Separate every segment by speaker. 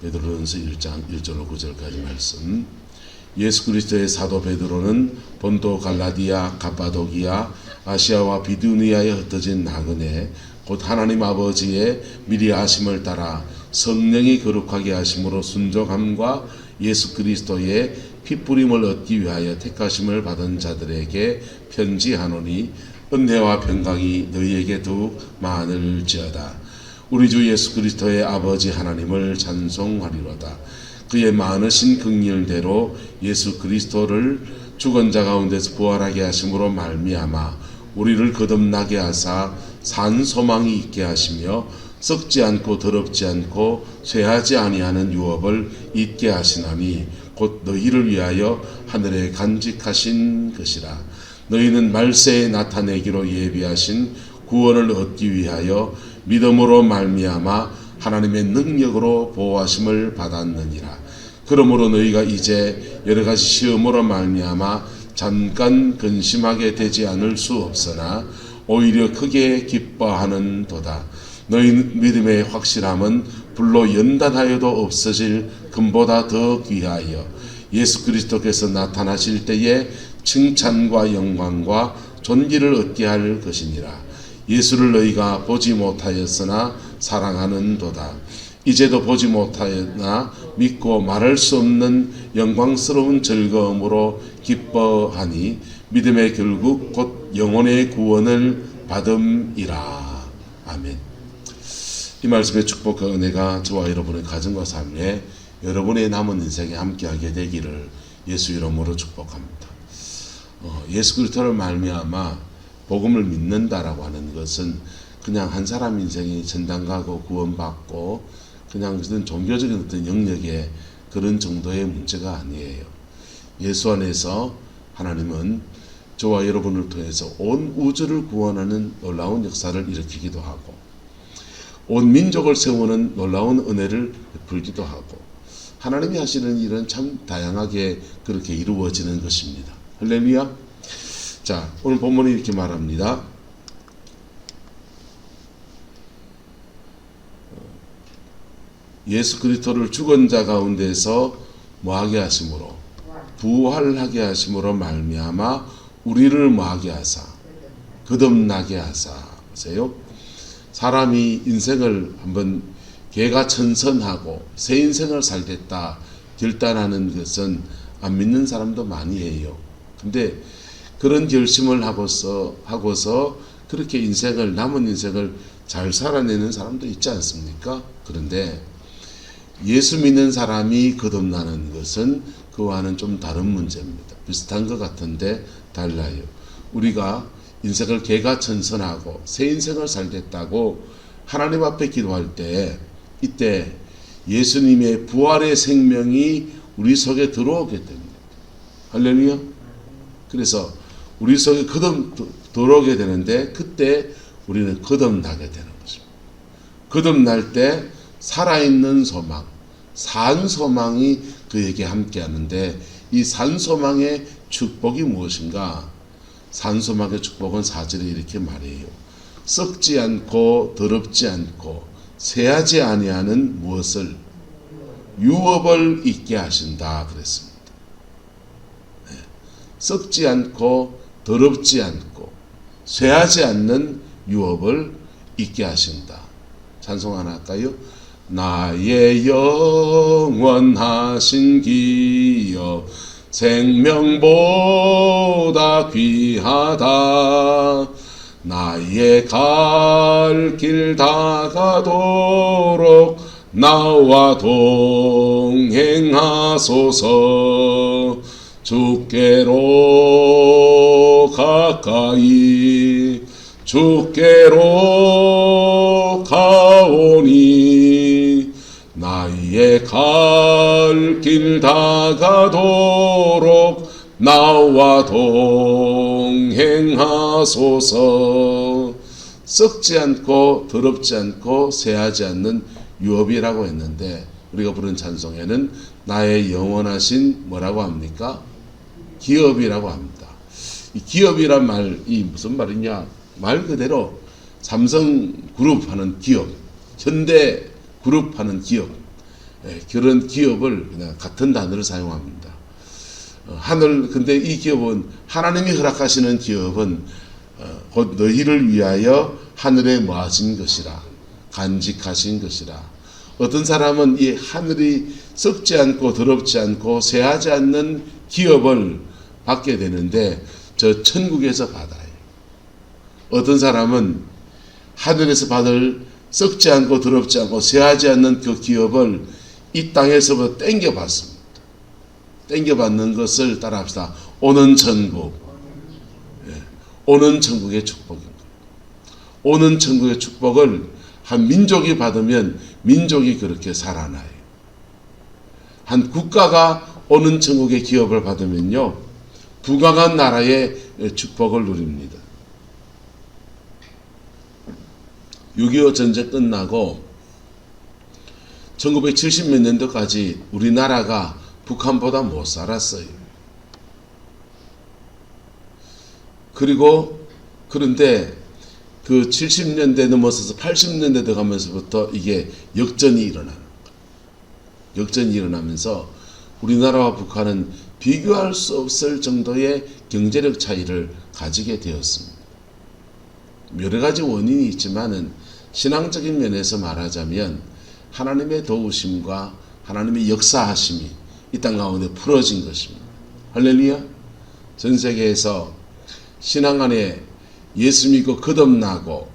Speaker 1: 베드로전서 1장 1절로 9절까지 말씀. 예수 그리스도의 사도 베드로는 본도 갈라디아, 갑바도기아, 아시아와 비두니아에 흩어진 나그네 곧 하나님 아버지의 미리 아심을 따라 성령이 거룩하게 하심으로 순종함과 예수 그리스도의 피뿌림을 얻기 위하여 택하심을 받은 자들에게 편지하노니 은혜와 평강이 너희에게 더욱 많을지어다. 우리 주 예수 그리스도의 아버지 하나님을 찬송하리로다. 그의 많으신 긍휼대로 예수 그리스도를 죽은 자 가운데서 부활하게 하심으로 말미암아 우리를 거듭나게 하사 산 소망이 있게 하시며 썩지 않고 더럽지 않고 쇠하지 아니하는 유업을 잊게 하시나니 곧 너희를 위하여 하늘에 간직하신 것이라. 너희는 말세에 나타내기로 예비하신 구원을 얻기 위하여 믿음으로 말미암아 하나님의 능력으로 보호하심을 받았느니라. 그러므로 너희가 이제 여러 가지 시험으로 말미암아 잠깐 근심하게 되지 않을 수 없으나 오히려 크게 기뻐하는도다. 너희 믿음의 확실함은 불로 연단하여도 없어질 금보다 더 귀하여 예수 그리스도께서 나타나실 때에 칭찬과 영광과 존귀를 얻게 할 것이니라. 예수를 너희가 보지 못하였으나 사랑하는도다. 이제도 보지 못하였으나 믿고 말할 수 없는 영광스러운 즐거움으로 기뻐하니 믿음의 결국 곧 영혼의 구원을 받음이라. 아멘. 이 말씀의 축복과 은혜가 저와 여러분의 가정과 삶에 여러분의 남은 인생에 함께하게 되기를 예수 이름으로 축복합니다. 예수 그리스도를 말미암아 복음을 믿는다라고 하는 것은 그냥 한 사람 인생이 전당 가고 구원받고 그냥 그런 종교적인 어떤 영역의 그런 정도의 문제가 아니에요. 예수 안에서 하나님은 저와 여러분을 통해서 온 우주를 구원하는 놀라운 역사를 일으키기도 하고 온 민족을 세우는 놀라운 은혜를 베풀기도 하고 하나님이 하시는 일은 참 다양하게 그렇게 이루어지는 것입니다. 할렐루야. 자, 오늘 본문이 이렇게 말합니다. 예수 그리스도를 죽은 자 가운데서 뭐하게 하심으로 부활하게 하심으로 말미암아 우리를 뭐하게 하사 거듭나게 하사. 보세요. 사람이 인생을 한번 개가천선하고 새 인생을 살겠다 결단하는 것은 안 믿는 사람도 많이 해요. 근데 그런 결심을 하고서 그렇게 남은 인생을 잘 살아내는 사람도 있지 않습니까? 그런데 예수 믿는 사람이 거듭나는 것은 그와는 좀 다른 문제입니다. 비슷한 것 같은데 달라요. 우리가 인생을 개가천선하고 새 인생을 살겠다고 하나님 앞에 기도할 때 이때 예수님의 부활의 생명이 우리 속에 들어오게 됩니다. 할렐루야. 그래서 우리 속에 들어오게 되는데 그때 우리는 거듭나게 되는 것입니다. 거듭날 때 살아있는 소망, 산 소망이 그에게 함께하는데 이 산 소망의 축복이 무엇인가? 산 소망의 축복은 4절에 이렇게 말해요. 썩지 않고 더럽지 않고 쇠하지 아니하는 무엇을? 유업을 잊게 하신다 그랬습니다. 네. 썩지 않고 더럽지 않고 쇠하지 않는 유업을 잊게 하신다. 찬송 하나 할까요? 나의 영원하신 기여 생명보다 귀하다. 나의 갈 길 다가도록 나와 동행하소서. 주께로 가까이 주께로 가오니 나의 갈 길 다가도록 나와 동행하소서. 썩지 않고 더럽지 않고 쇠하지 않는 유업이라고 했는데 우리가 부른 찬송에는 나의 영원하신 뭐라고 합니까? 기업이라고 합니다. 이 기업이란 말이 무슨 말이냐? 말 그대로 삼성그룹 하는 기업, 현대그룹 하는 기업, 그런 기업을 그냥 같은 단어를 사용합니다. 근데 이 기업은 하나님이 허락하시는 기업은 곧 너희를 위하여 하늘에 모아진 것이라, 간직하신 것이라. 어떤 사람은 이 하늘이 썩지 않고 더럽지 않고 쇠하지 않는 기업을 받게 되는데 저 천국에서 받아요. 어떤 사람은 하늘에서 받을 썩지 않고 더럽지 않고 쇠하지 않는 그 기업을 이 땅에서부터 땡겨받습니다. 땡겨받는 것을 따라합시다. 오는 천국. 오는 천국의 축복입니다. 오는 천국의 축복을 한 민족이 받으면 민족이 그렇게 살아나요. 한 국가가 오는 천국의 기업을 받으면요, 부강한 나라의 축복을 누립니다. 6.25 전쟁 끝나고 1970몇 년도까지 우리나라가 북한보다 못 살았어요. 그런데 그 70년대 넘어서서 80년대 들어가면서부터 이게 역전이 일어나는 거예요. 역전이 일어나면서 우리나라와 북한은 비교할 수 없을 정도의 경제력 차이를 가지게 되었습니다. 여러 가지 원인이 있지만은 신앙적인 면에서 말하자면 하나님의 도우심과 하나님의 역사하심이 이 땅 가운데 풀어진 것입니다. 할렐루야. 전 세계에서 신앙 안에 예수 믿고 거듭나고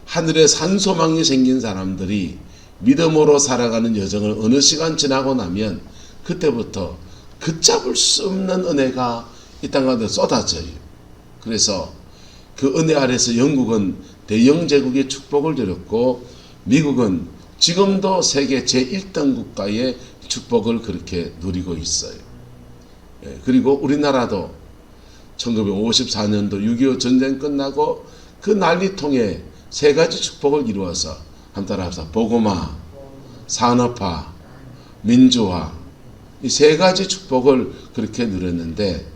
Speaker 1: 하늘에 산소망이 생긴 사람들이 믿음으로 살아가는 여정을 어느 시간 지나고 나면 그때부터 걷잡을 수 없는 은혜가 이 땅 가운데 쏟아져요. 그래서 그 은혜 아래서 영국은 대영 제국의 축복을 누렸고 미국은 지금도 세계 제1등 국가의 축복을 그렇게 누리고 있어요. 그리고 우리나라도 1954년도 6.25 전쟁 끝나고 그 난리통에 세 가지 축복을 이루어서 한 따라합시다. 복음화, 산업화, 민주화, 이 세 가지 축복을 그렇게 누렸는데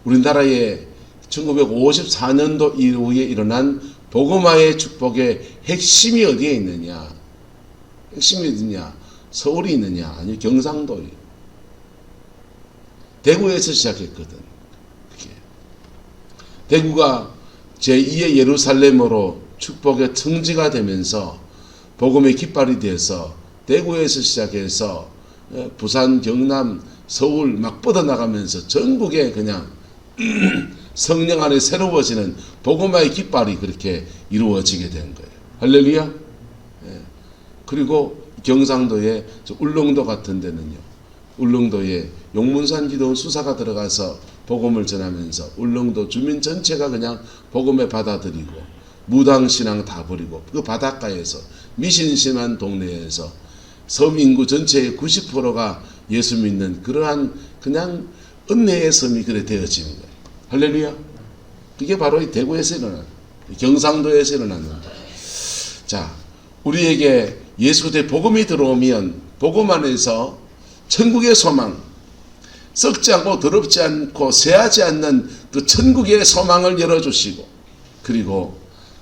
Speaker 1: 우리나라의 1954년도 이후에 일어난 복음화의 축복의 핵심이 어디에 있느냐? 핵심이 어디냐? 서울이 있느냐? 아니 경상도에. 대구에서 시작했거든. 대구가 제2의 예루살렘으로 축복의 성지가 되면서 복음의 깃발이 되어서 대구에서 시작해서 부산, 경남, 서울 막 뻗어나가면서 전국에 그냥 성령 안에 새로워지는 복음화의 깃발이 그렇게 이루어지게 된 거예요. 할렐루야. 그리고 경상도의 울릉도 같은 데는요, 울릉도에 용문산 기도원 수사가 들어가서 복음을 전하면서 울릉도 주민 전체가 그냥 복음에 받아들이고 무당신앙 다 버리고 그 바닷가에서 미신심한 동네에서 섬 인구 전체의 90%가 예수 믿는 그러한 그냥 은혜의 섬이 그래 되어지는 거예요. 할렐루야. 그게 바로 이 대구에서 일어난, 경상도에서 일어나는 거예요. 자, 우리에게 예수 그리스도의 복음이 들어오면 복음 안에서 천국의 소망, 썩지 않고 더럽지 않고 쇠하지 않는 그 천국의 소망을 열어주시고, 그리고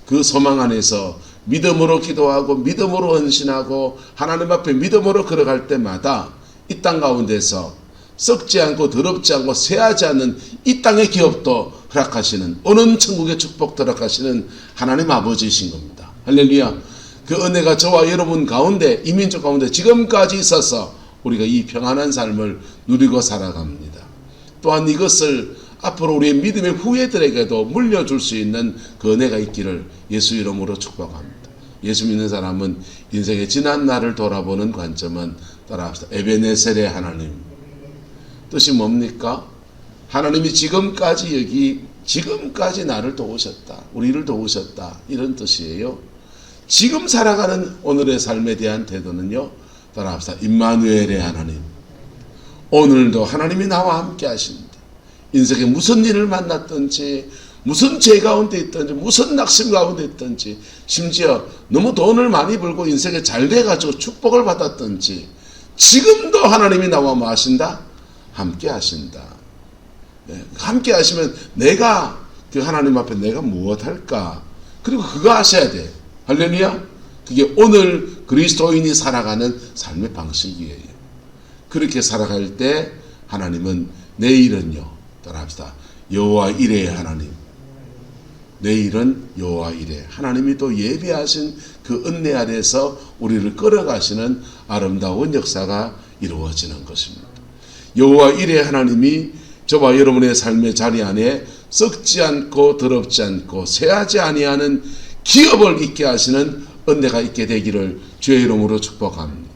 Speaker 1: 그 소망 안에서 믿음으로 기도하고 믿음으로 헌신하고 하나님 앞에 믿음으로 걸어갈 때마다 이 땅 가운데서 썩지 않고 더럽지 않고 쇠하지 않는 이 땅의 기업도 허락하시는, 오는 천국의 축복도 허락하시는 하나님 아버지이신 겁니다. 할렐루야. 그 은혜가 저와 여러분 가운데, 이 민족 가운데 지금까지 있어서 우리가 이 평안한 삶을 누리고 살아갑니다. 또한 이것을 앞으로 우리의 믿음의 후예들에게도 물려줄 수 있는 그 은혜가 있기를 예수 이름으로 축복합니다. 예수 믿는 사람은 인생의 지난 날을 돌아보는 관점은 따라합시다. 에베네셀의 하나님. 뜻이 뭡니까? 하나님이 지금까지 나를 도우셨다. 우리를 도우셨다. 이런 뜻이에요. 지금 살아가는 오늘의 삶에 대한 태도는요, 따라합시다. 임마누엘의 하나님. 오늘도 하나님이 나와 함께 하신다. 인생에 무슨 일을 만났든지, 무슨 죄 가운데 있든지, 무슨 낙심 가운데 있든지, 심지어 너무 돈을 많이 벌고 인생에 잘 돼가지고 축복을 받았든지, 지금도 하나님이 나와 뭐 하신다? 함께 하신다. 함께 하시면 내가 그 하나님 앞에 내가 무엇할까? 그리고 그거 하셔야 돼. 할렐루야. 그게 오늘 그리스도인이 살아가는 삶의 방식이에요. 그렇게 살아갈 때 하나님은 내일은요, 따라합시다. 여호와 이레의 하나님. 내일은 여호와 이레. 하나님이 또 예비하신 그 은혜 아래에서 우리를 끌어가시는 아름다운 역사가 이루어지는 것입니다. 여호와 이레 하나님이 저와 여러분의 삶의 자리 안에 썩지 않고 더럽지 않고 쇠하지 아니하는 기업을 있게 하시는 은혜가 있게 되기를 주의 이름으로 축복합니다.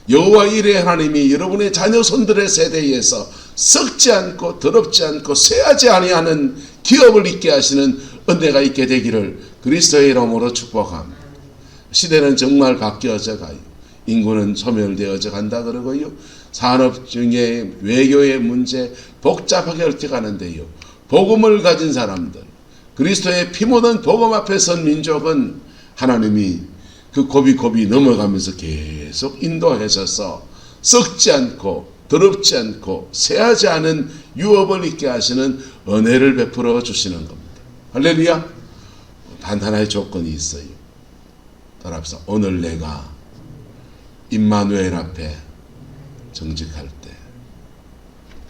Speaker 1: 여호와 이레 하나님이 여러분의 자녀 손들의 세대에서 썩지 않고 더럽지 않고 쇠하지 아니하는 기업을 있게 하시는 은혜가 있게 되기를 그리스도의 이름으로 축복합니다. 시대는 정말 바뀌어져 가요. 인구는 소멸되어져 간다 그러고요. 산업 중에 외교의 문제 복잡하게 얽혀가는데요. 복음을 가진 사람들, 그리스도의 피 묻은 복음 앞에 선 민족은 하나님이 그 고비고비 넘어가면서 계속 인도하셔서 썩지 않고 더럽지 않고 쇠하지 않은 유업을 있게 하시는 은혜를 베풀어 주시는 겁니다. 할렐루야. 단 하나의 조건이 있어요. 따라합시다. 오늘 내가 임마누엘 앞에 정직할 때,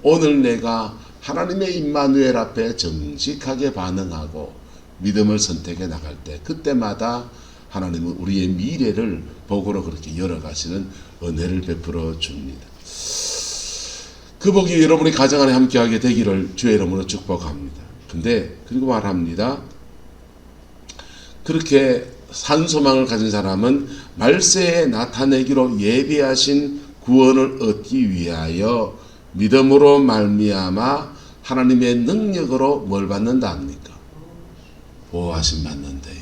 Speaker 1: 오늘 내가 하나님의 임마누엘 앞에 정직하게 반응하고 믿음을 선택해 나갈 때, 그때마다 하나님은 우리의 미래를 복으로 그렇게 열어가시는 은혜를 베풀어 줍니다. 그 복이 여러분의 가정 안에 함께하게 되기를 주의 이름으로 축복합니다. 근데 그리고 말합니다. 그렇게 산소망을 가진 사람은 말세에 나타내기로 예비하신 구원을 얻기 위하여 믿음으로 말미암아 하나님의 능력으로 뭘 받는다 합니까? 보호하심 받는데요.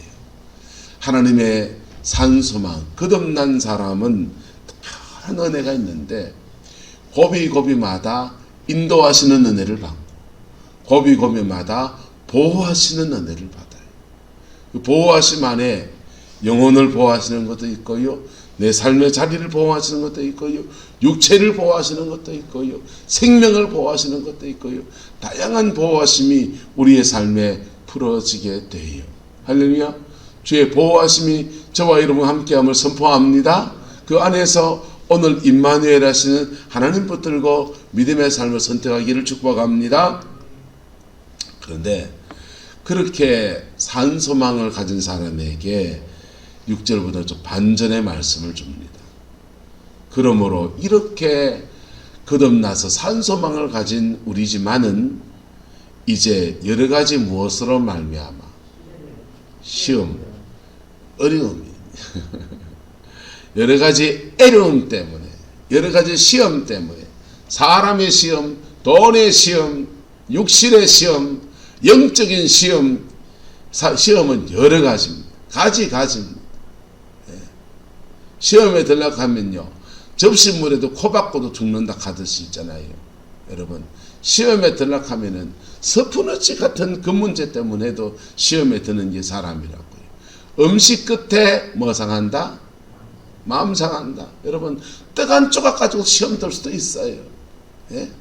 Speaker 1: 하나님의 산소망, 거듭난 사람은 특별한 은혜가 있는데 고비고비마다 인도하시는 은혜를 받고 고비고비마다 보호하시는 은혜를 받아요. 그 보호하심 안에 영혼을 보호하시는 것도 있고요. 내 삶의 자리를 보호하시는 것도 있고요. 육체를 보호하시는 것도 있고요. 생명을 보호하시는 것도 있고요. 다양한 보호하심이 우리의 삶에 풀어지게 돼요. 할렐루야. 주의 보호하심이 저와 여러분 함께함을 선포합니다. 그 안에서 오늘 임마누엘 하시는 하나님 붙들고 믿음의 삶을 선택하기를 축복합니다. 그런데 그렇게 산소망을 가진 사람에게 6절부터 좀 반전의 말씀을 줍니다. 그러므로 이렇게 거듭나서 산소망을 가진 우리지만은 이제 여러 가지 무엇으로 말미암아 시험, 어려움이 여러 가지 애로움 때문에, 여러 가지 시험 때문에, 사람의 시험, 돈의 시험, 육신의 시험, 영적인 시험, 시험은 여러 가지입니다. 가지입니다. 시험에 들락하면요, 접시물에도 코 박고도 죽는다 하듯이 있잖아요. 여러분, 시험에 들락하면은 서푼어치 같은 그 문제 때문에도 시험에 드는 게 사람이라고요. 음식 끝에 뭐 상한다? 마음 상한다. 여러분, 떡 한 조각 가지고 시험 들 수도 있어요. 예?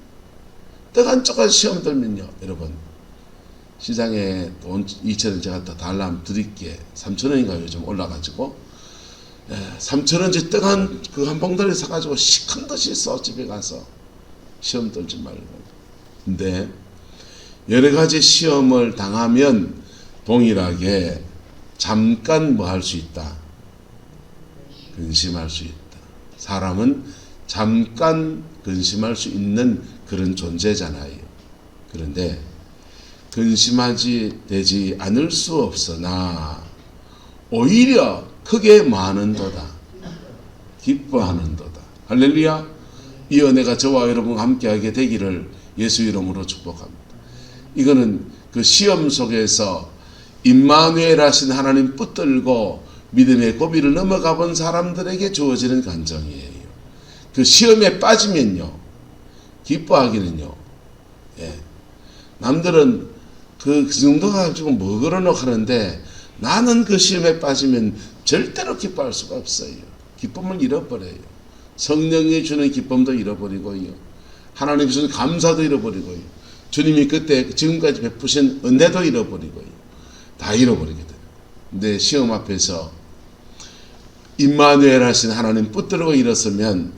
Speaker 1: 떡 한 조각 시험 들면요, 여러분, 시장에 돈 2,000원 제가 더 달라면 드릴게. 3,000원인가 요즘 올라가지고 3,000원짜리 떡 한 봉다리 사가지고 시큰듯이 써. 집에 가서 시험 들지 말고. 근데 여러 가지 시험을 당하면 동일하게 잠깐 뭐 할 수 있다? 근심할 수 있다. 사람은 잠깐 근심할 수 있는 그런 존재잖아요. 그런데 근심하지 되지 않을 수 없으나 오히려 크게 많은도다. 기뻐하는도다. 할렐루야. 이 은혜가 저와 여러분과 함께하게 되기를 예수 이름으로 축복합니다. 이거는 그 시험 속에서 임마누엘 하신 하나님 붙들고 믿음의 고비를 넘어가 본 사람들에게 주어지는 간정이에요. 그 시험에 빠지면요, 기뻐하기는요, 남들은 그 정도 가지고 뭐 그러노 하는데 나는 그 시험에 빠지면 절대로 기뻐할 수가 없어요. 기쁨을 잃어버려요. 성령이 주는 기쁨도 잃어버리고요. 하나님이 주는 감사도 잃어버리고요. 주님이 그때 지금까지 베푸신 은혜도 잃어버리고요. 다 잃어버리게 돼요. 근데 시험 앞에서 임마누엘 하신 하나님 붙들고 일었으면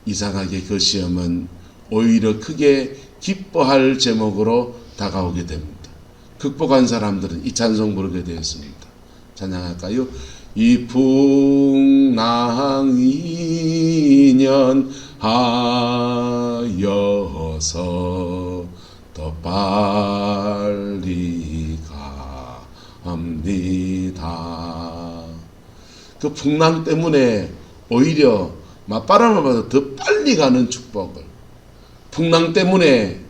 Speaker 1: 이상하게 그 시험은 오히려 크게 기뻐할 제목으로 다가오게 됩니다. 극복한 사람들은 이 찬송 부르게 되었습니다. 찬양할까요? 이 풍랑 2년 하여서 더 빨리 갑니다. 그 풍랑 때문에 오히려 맞바람을 받아 더 빨리 가는 축복을, 풍랑 때문에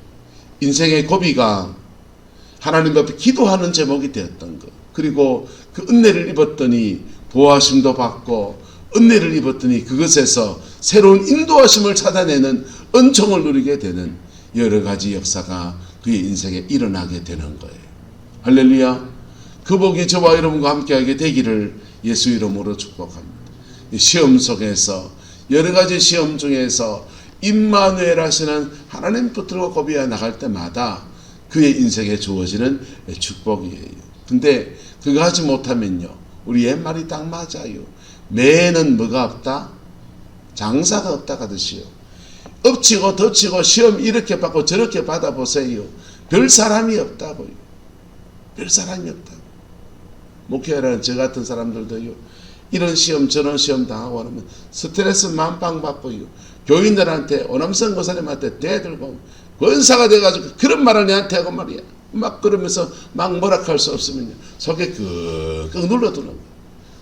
Speaker 1: 인생의 고비가 하나님 앞에 기도하는 제목이 되었던 것, 그리고 그 은혜를 입었더니 보호하심도 받고 은혜를 입었더니 그것에서 새로운 인도하심을 찾아내는 은총을 누리게 되는 여러 가지 역사가 그의 인생에 일어나게 되는 거예요. 할렐루야. 그 복이 저와 여러분과 함께하게 되기를 예수 이름으로 축복합니다. 시험 속에서, 여러 가지 시험 중에서 임마누엘 하시는 하나님 붙들고 고비해 나갈 때마다 그의 인생에 주어지는 축복이에요. 근데 그거 하지 못하면요, 우리 옛말이 딱 맞아요. 매에는 뭐가 없다? 장사가 없다 하듯이요. 엎치고 덮치고 시험 이렇게 받고 저렇게 받아보세요. 별 사람이 없다고요. 별 사람이 없다고. 목회라는 저 같은 사람들도요, 이런 시험 저런 시험 당하고 하면 스트레스 만빵 받고요, 교인들한테 오남성 거사님한테 대들고 권사가 돼가지고 그런 말을 내한테 하고 말이야. 막 그러면서 막 뭐라 할 수 없으면요, 속에 끄끄 눌러두는 거야.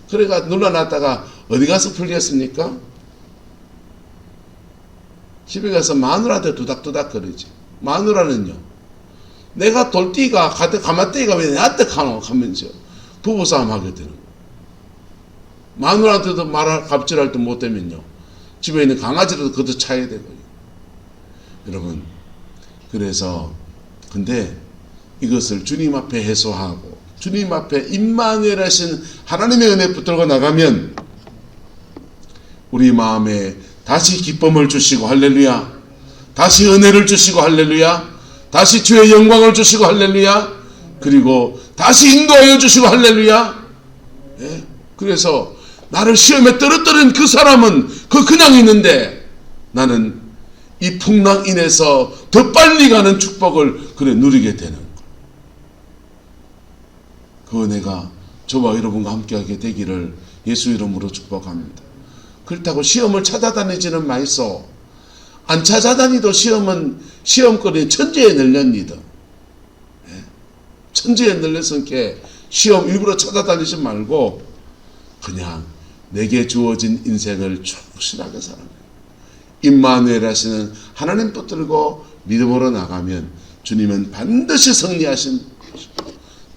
Speaker 1: 그래가 눌러놨다가 어디 가서 풀겠습니까? 집에 가서 마누라한테 두닥두닥 거리지. 마누라는요, 내가 돌띠가 가마떼기가 왜 나한테 가노 하면서 부부싸움 하게 되는 거예요. 마누라한테도 갑질할 때 못되면요, 집에 있는 강아지라도 걷어 차야 되고요. 여러분, 그래서 근데 이것을 주님 앞에 해소하고 주님 앞에 임마누엘 하신 하나님의 은혜 붙들고 나가면 우리 마음에 다시 기쁨을 주시고 할렐루야, 다시 은혜를 주시고 할렐루야, 다시 주의 영광을 주시고 할렐루야, 그리고 다시 인도하여 주시고 할렐루야. 예? 그래서 나를 시험에 떨어뜨린 그 사람은 그냥 있는데 나는 이 풍랑 인해서 더 빨리 가는 축복을 그래 누리게 되는 것. 그 은혜가 저와 여러분과 함께하게 되기를 예수 이름으로 축복합니다. 그렇다고 시험을 찾아다니지는 마이소. 안 찾아다니도 시험은 시험거리는 천지에 널렸니다. 천지에 널렸으니까 시험 일부러 찾아다니지 말고 그냥 내게 주어진 인생을 충실하게 살아요. 임마누엘 하시는 하나님 붙들고 믿음으로 나가면 주님은 반드시 승리하신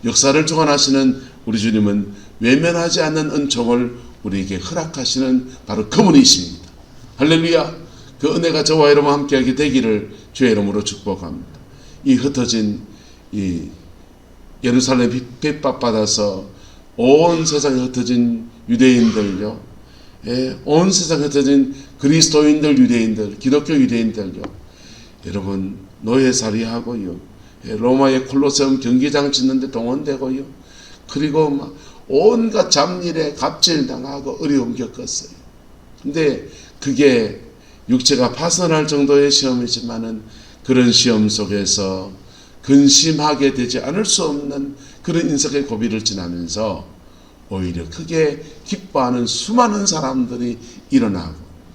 Speaker 1: 역사를 주관하시는 우리 주님은 외면하지 않는 은총을 우리에게 허락하시는 바로 그분이십니다. 할렐루야. 그 은혜가 저와 여러분 함께하게 되기를 주의 이름으로 축복합니다. 이 흩어진 이 예루살렘 핍박 받아서 온 세상에 흩어진 유대인들요, 온 세상에 흩어진 그리스도인들, 유대인들, 기독교 유대인들요, 여러분 노예살이하고요, 로마의 콜로세움 경기장 짓는데 동원되고요, 그리고 막 온갖 잡일에 갑질당하고 어려움 겪었어요. 근데 그게 육체가 파손할 정도의 시험이지만은 그런 시험 속에서 근심하게 되지 않을 수 없는 그런 인생의 고비를 지나면서 오히려 크게 기뻐하는 수많은 사람들이 일어나고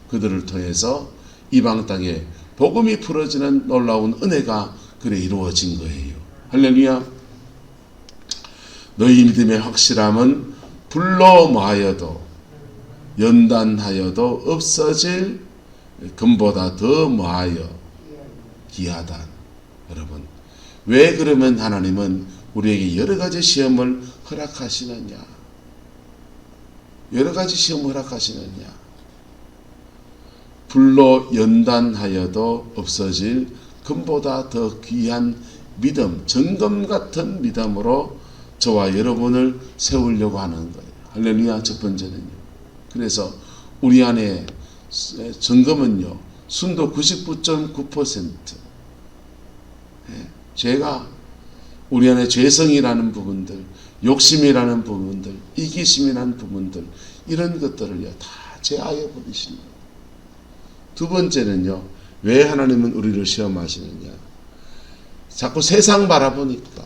Speaker 1: 그들을 통해서 이방 땅에 복음이 풀어지는 놀라운 은혜가 그래 이루어진 거예요. 할렐루야. 너희 믿음의 확실함은 불로 뭐하여도 연단하여도 없어질 금보다 더 뭐하여 귀하다. 여러분, 왜 그러면 하나님은 우리에게 여러 가지 시험을 허락하시느냐? 여러 가지 시험을 허락하시느냐? 불로 연단하여도 없어질 금보다 더 귀한 믿음, 정금 같은 믿음으로 저와 여러분을 세우려고 하는 거예요. 할렐루야. 첫 번째는요. 그래서 우리 안에 정금은요, 순도 99.9%. 죄가 우리 안에 죄성이라는 부분들, 욕심이라는 부분들, 이기심이라는 부분들, 이런 것들을요 다 제하여 버리십니다. 두 번째는요, 왜 하나님은 우리를 시험하시느냐? 자꾸 세상 바라보니까,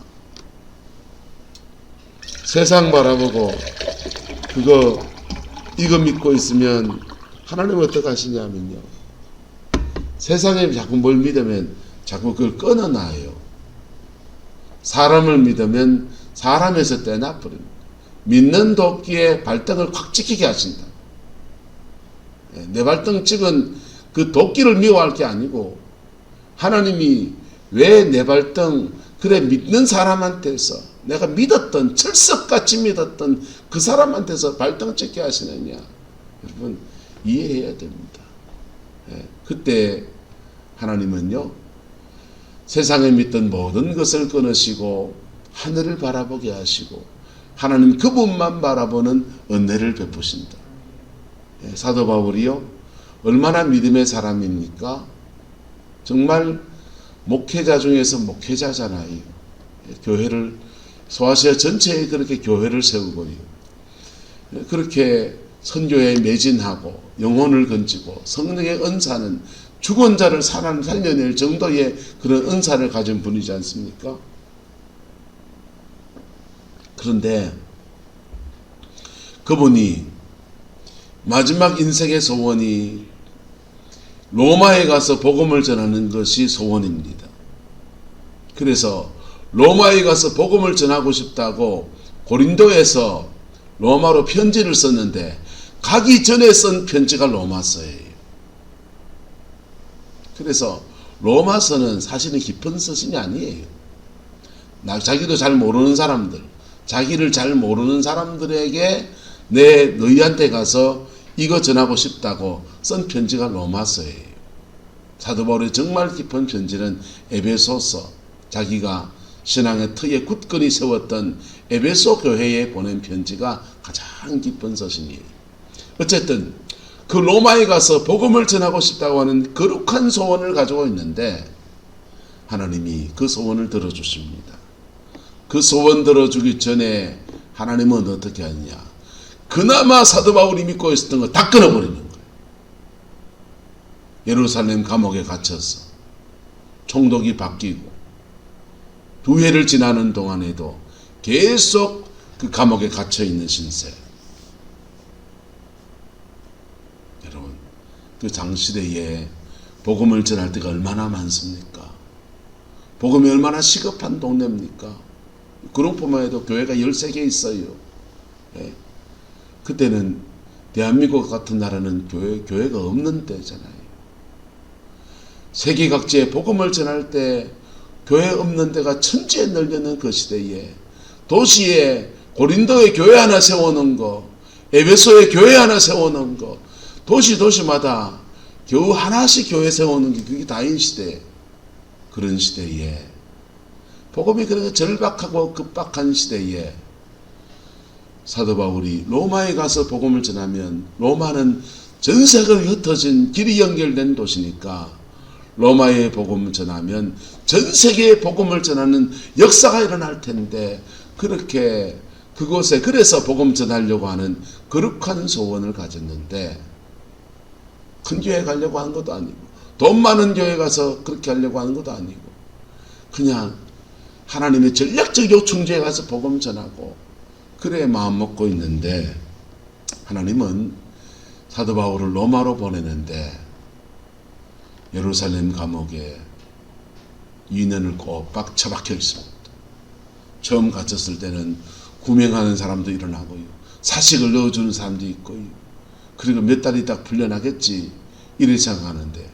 Speaker 1: 세상 바라보고 이거 믿고 있으면 하나님은 어떻게 하시냐면요, 세상에 자꾸 뭘 믿으면 자꾸 그걸 끊어놔요. 사람을 믿으면 사람에서 떼놔버립니다. 믿는 도끼에 발등을 콱 찍히게 하신다. 내 발등 찍은 그 도끼를 미워할 게 아니고, 하나님이 왜 내 발등, 그래 믿는 사람한테서, 내가 믿었던, 철석같이 믿었던 그 사람한테서 발등 찍게 하시느냐, 여러분 이해해야 됩니다. 그때 하나님은요, 세상에 믿던 모든 것을 끊으시고 하늘을 바라보게 하시고 하나님 그분만 바라보는 은혜를 베푸신다. 사도 바울이요, 얼마나 믿음의 사람입니까? 정말 목회자 중에서 목회자잖아요. 교회를, 소아시아 전체에 그렇게 교회를 세우고요, 그렇게 선교에 매진하고 영혼을 건지고 성령의 은사는 죽은 자를 살려낼 정도의 그런 은사를 가진 분이지 않습니까? 그런데 그분이 마지막 인생의 소원이 로마에 가서 복음을 전하는 것이 소원입니다. 그래서 로마에 가서 복음을 전하고 싶다고 고린도에서 로마로 편지를 썼는데, 가기 전에 쓴 편지가 로마서예요. 그래서 로마서는 사실은 깊은 서신이 아니에요. 자기도 잘 모르는 사람들, 자기를 잘 모르는 사람들에게 너희한테 가서 이거 전하고 싶다고 쓴 편지가 로마서예요. 사도 바울의 정말 깊은 편지는 에베소서, 자기가 신앙의 터에 굳건히 세웠던 에베소 교회에 보낸 편지가 가장 깊은 서신이에요. 어쨌든 그 로마에 가서 복음을 전하고 싶다고 하는 거룩한 소원을 가지고 있는데, 하나님이 그 소원을 들어주십니다. 그 소원 들어주기 전에 하나님은 어떻게 하느냐, 그나마 사도 바울이 믿고 있었던 거 다 끊어버리는 거예요. 예루살렘 감옥에 갇혀서 총독이 바뀌고 두 해를 지나는 동안에도 계속 그 감옥에 갇혀있는 신세. 여러분, 그 장시대에 복음을 전할 때가 얼마나 많습니까? 복음이 얼마나 시급한 동네입니까? 그룹뿐만 해도 교회가 13개 있어요. 그때는 대한민국 같은 나라는 교회가 없는 때잖아요. 세계 각지에 복음을 전할 때 교회 없는 데가 천지에 널려있는 그 시대에, 도시에 고린도에 교회 하나 세워놓은 거, 에베소에 교회 하나 세워놓은 거, 도시마다 겨우 하나씩 교회 세워놓은 게 그게 다인 시대, 그런 시대에, 복음이 그렇게 절박하고 급박한 시대에 사도 바울이 로마에 가서 복음을 전하면, 로마는 전 세계로 흩어진 길이 연결된 도시니까 로마에 복음을 전하면 전 세계에 복음을 전하는 역사가 일어날 텐데, 그렇게 그곳에 그래서 복음 전하려고 하는 거룩한 소원을 가졌는데, 큰 교회 가려고 하는 것도 아니고 돈 많은 교회 가서 그렇게 하려고 하는 것도 아니고, 그냥 하나님의 전략적 요청지에 가서 복음 전하고 그래 마음 먹고 있는데, 하나님은 사도 바울을 로마로 보내는데 예루살렘 감옥에 2년을 꼭 처박혀 있습니다. 처음 갇혔을 때는 구명하는 사람도 일어나고요, 사식을 넣어주는 사람도 있고요, 그리고 몇 달이 딱 풀려나겠지 이렇게 생각하는데,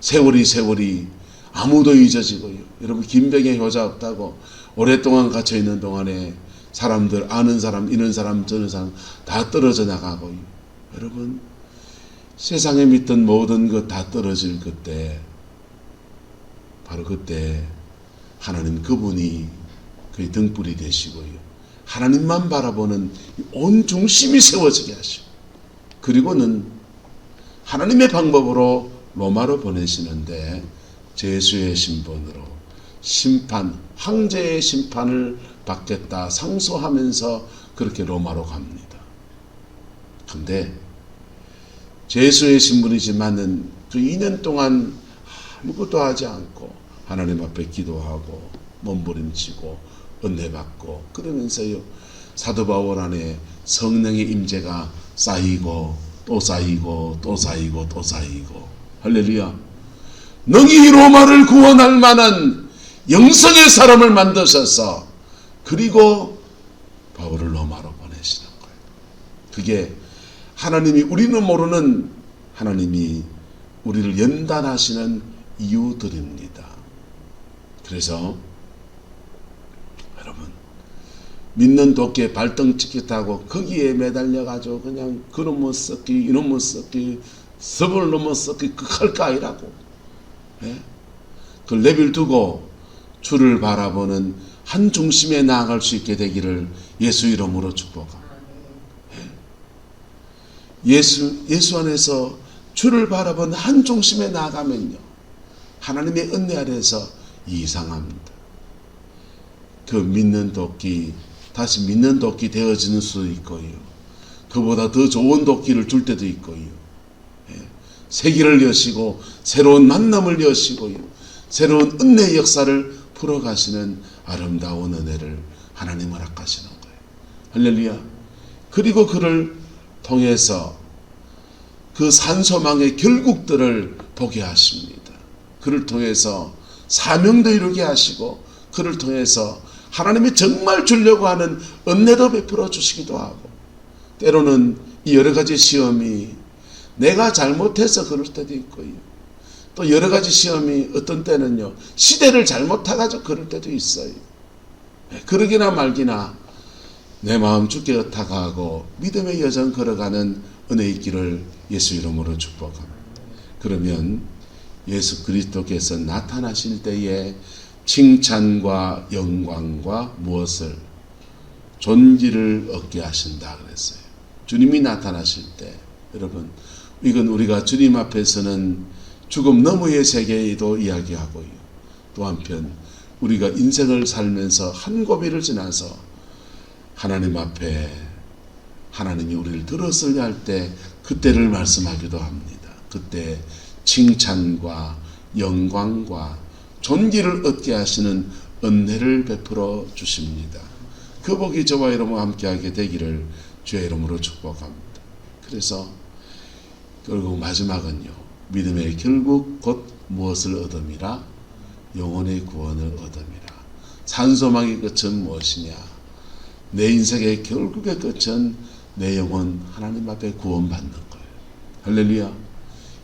Speaker 1: 세월이 아무도 잊어지고요. 여러분, 김병의 효자 없다고 오랫동안 갇혀있는 동안에 사람들, 아는 사람, 이런 사람, 저런 사람 다 떨어져 나가고요. 여러분, 세상에 믿던 모든 것 다 떨어질 그때, 바로 그때 하나님 그분이 그의 등불이 되시고요, 하나님만 바라보는 온 중심이 세워지게 하시고, 그리고는 하나님의 방법으로 로마로 보내시는데, 제수의 신분으로 심판, 황제의 심판을 받겠다 상소하면서 그렇게 로마로 갑니다. 근데 죄수의 신분이지만은 그 2년 동안 아무것도 하지 않고 하나님 앞에 기도하고 몸부림치고 은혜받고 그러면서요, 사도 바울 안에 성령의 임재가 쌓이고 또 쌓이고 또 쌓이고 또 쌓이고, 할렐루야. 능히 로마를 구원할 만한 영성의 사람을 만드셔서 그리고 바울을 로마로 보내시는 거예요. 그게 하나님이, 우리는 모르는 하나님이 우리를 연단하시는 이유들입니다. 그래서 여러분, 믿는 도끼에 발등 찍겠다고 거기에 매달려가지고 그냥 그놈의 썩기 이놈의 썩기 섭을 넘어 썩기 그할까 아니라고, 예? 그 내빌두고 주를 바라보는 한 중심에 나아갈 수 있게 되기를 예수 이름으로 축복합니다. 예수 안에서 주를 바라보는 한 중심에 나아가면요, 하나님의 은혜 아래에서 이상합니다. 그 믿는 도끼 다시 믿는 도끼 되어지는 수도 있고요, 그보다 더 좋은 도끼를 줄 때도 있고요, 세기를 여시고 새로운 만남을 여시고요, 새로운 은혜의 역사를 풀어가시는 아름다운 은혜를 하나님 허락하시는 거예요. 할렐루야. 그리고 그를 통해서 그 산소망의 결국들을 보게 하십니다. 그를 통해서 사명도 이루게 하시고 그를 통해서 하나님이 정말 주려고 하는 은혜도 베풀어 주시기도 하고, 때로는 이 여러 가지 시험이 내가 잘못해서 그럴 때도 있고요, 또 여러 가지 시험이 어떤 때는요 시대를 잘못해가지고 그럴 때도 있어요. 그러기나 말기나 내 마음 주께 다가가고 믿음의 여정 걸어가는 은혜의 길을 예수 이름으로 축복합니다. 그러면 예수 그리스도께서 나타나실 때에 칭찬과 영광과 무엇을 존귀를 얻게 하신다 그랬어요. 주님이 나타나실 때, 여러분, 이건 우리가 주님 앞에서는 죽음 너머의 세계에도 이야기하고요, 또 한편 우리가 인생을 살면서 한 고비를 지나서 하나님 앞에 하나님이 우리를 들었으려 할 때 그때를 말씀하기도 합니다. 그때 칭찬과 영광과 존귀를 얻게 하시는 은혜를 베풀어 주십니다. 그 복이 저와 여러분과 함께하게 되기를 주의 이름으로 축복합니다. 그래서 결국 마지막은요, 믿음의 결국 곧 무엇을 얻음이라? 영혼의 구원을 얻음이라. 산소망의 끝은 무엇이냐? 내 인생의 결국의 끝은 내 영혼 하나님 앞에 구원받는 거예요. 할렐루야.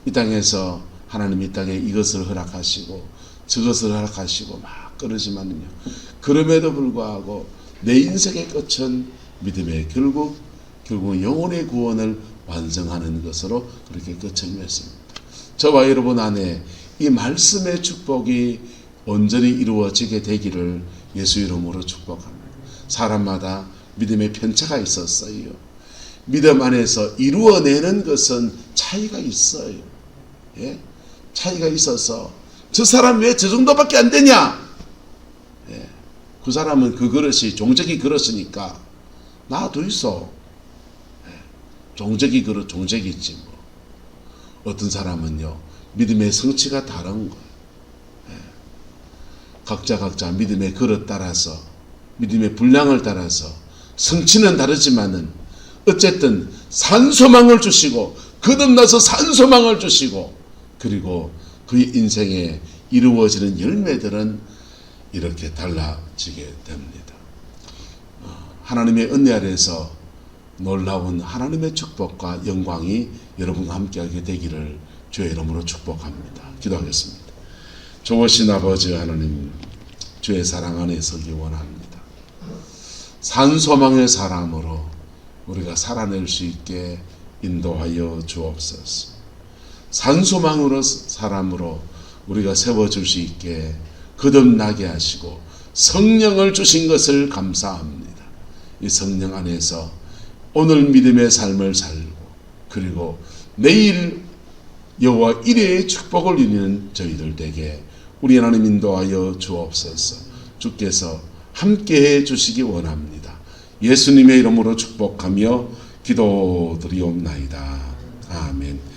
Speaker 1: 이 땅에서 하나님이 이 땅에 이것을 허락하시고 저것을 허락하시고 막 그러지만요, 그럼에도 불구하고 내 인생의 끝은 믿음의 결국은 영혼의 구원을 완성하는 것으로 그렇게 끝을 맺습니다. 저와 여러분 안에 이 말씀의 축복이 온전히 이루어지게 되기를 예수 이름으로 축복합니다. 사람마다 믿음의 편차가 있었어요. 믿음 안에서 이루어내는 것은 차이가 있어요. 예? 차이가 있어서 저 사람 왜 저 정도밖에 안 되냐? 예. 그 사람은 그 그릇이 종적이 그릇이니까 놔둬 있어. 예. 종적이 그릇 종적이 있지 뭐. 어떤 사람은요 믿음의 성취가 다른 거예요. 예. 각자 믿음의 그릇 따라서 믿음의 분량을 따라서 성취는 다르지만은 어쨌든 산소망을 주시고 거듭나서 산소망을 주시고 그리고 그의 인생에 이루어지는 열매들은 이렇게 달라지게 됩니다. 하나님의 은혜 아래에서 놀라운 하나님의 축복과 영광이 여러분과 함께하게 되기를 주의 이름으로 축복합니다. 기도하겠습니다. 좋으신 아버지 하나님, 주의 사랑 안에 서기 원합니다. 산소망의 사람으로 우리가 살아낼 수 있게 인도하여 주옵소서. 산소망으로 사람으로 우리가 세워줄 수 있게 거듭나게 하시고 성령을 주신 것을 감사합니다. 이 성령 안에서 오늘 믿음의 삶을 살고 그리고 내일 여호와 이레의 축복을 누리는 저희들 에게 우리 하나님 인도하여 주옵소서. 주께서 함께해 주시기 원합니다. 예수님의 이름으로 축복하며 기도드리옵나이다. 아멘.